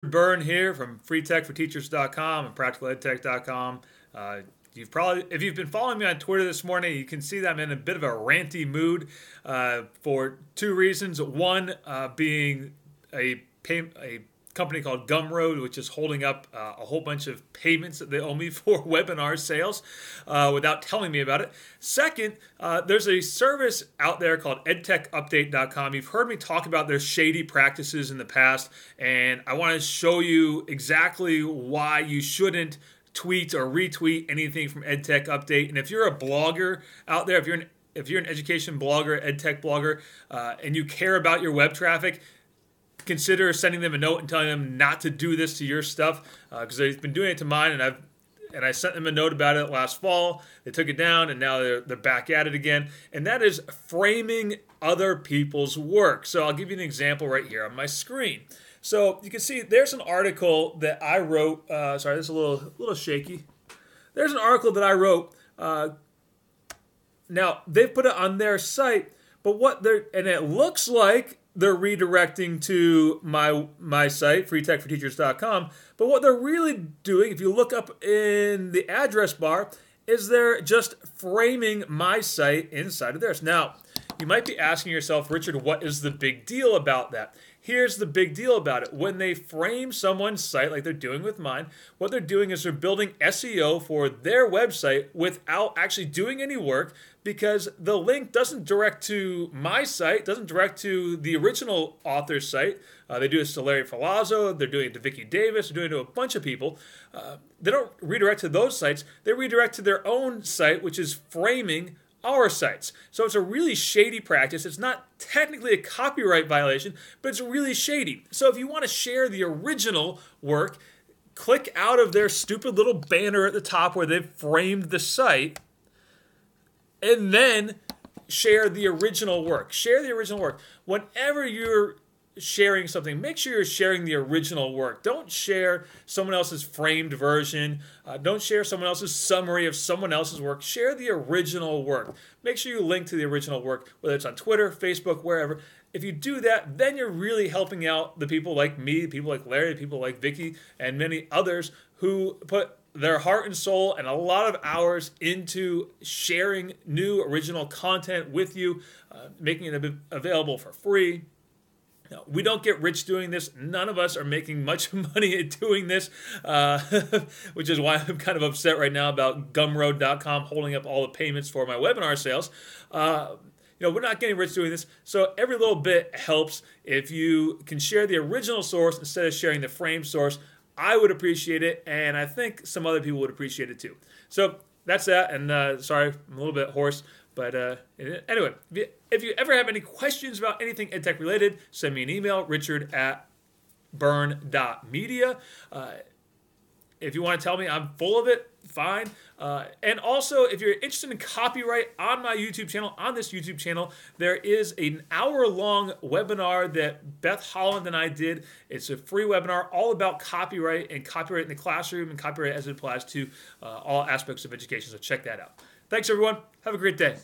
Byrne here from freetechforteachers.com and practicaledtech.com. If you've been following me on Twitter this morning, you can see that I'm in a bit of a ranty mood for two reasons. One being a company called Gumroad, which is holding up a whole bunch of payments that they owe me for webinar sales without telling me about it. Second, there's a service out there called edtechupdate.com. You've heard me talk about their shady practices in the past, and I want to show you exactly why you shouldn't tweet or retweet anything from EdTech Update. And if you're a blogger out there, if you're an education blogger, EdTech blogger, and you care about your web traffic, consider sending them a note and telling them not to do this to your stuff, because they've been doing it to mine, and I sent them a note about it last fall. They took it down, and now they're back at it again. And that is framing other people's work. So I'll give you an example right here on my screen. So you can see there's an article that I wrote. Sorry, this is a little shaky. There's an article that I wrote. Now they've put it on their site, but and it looks like they're redirecting to my site, freetechforteachers.com. But what they're really doing, if you look up in the address bar, is they're just framing my site inside of theirs. Now, you might be asking yourself, Richard, what is the big deal about that? Here's the big deal about it. When they frame someone's site like they're doing with mine, what they're doing is they're building SEO for their website without actually doing any work, because the link doesn't direct to my site, doesn't direct to the original author's site. They do this to Larry Filazzo, they're doing it to Vicky Davis, they're doing it to a bunch of people. They don't redirect to those sites, they redirect to their own site, which is framing our sites. So it's a really shady practice. It's not technically a copyright violation, but it's really shady. So if you want to share the original work, click out of their stupid little banner at the top where they've framed the site, and then share the original work. Share the original work. Whenever you're sharing something, make sure you're sharing the original work. Don't share someone else's framed version. Don't share someone else's summary of someone else's work. Share the original work. Make sure you link to the original work, whether it's on Twitter, Facebook, wherever. If you do that, then you're really helping out the people like me, people like Larry, people like Vicky, and many others who put their heart and soul and a lot of hours into sharing new original content with you, making it available for free. No, we don't get rich doing this. None of us are making much money at doing this, which is why I'm kind of upset right now about Gumroad.com holding up all the payments for my webinar sales. We're not getting rich doing this, so every little bit helps. If you can share the original source instead of sharing the frame source, I would appreciate it, and I think some other people would appreciate it too. So that's that, and sorry, I'm a little bit hoarse. But anyway, if you ever have any questions about anything EdTech related, send me an email, richard@byrne.media. If you want to tell me I'm full of it, fine. And also, if you're interested in copyright on my YouTube channel, on this YouTube channel, there is an hour-long webinar that Beth Holland and I did. It's a free webinar all about copyright and copyright in the classroom and copyright as it applies to all aspects of education. So check that out. Thanks, everyone. Have a great day.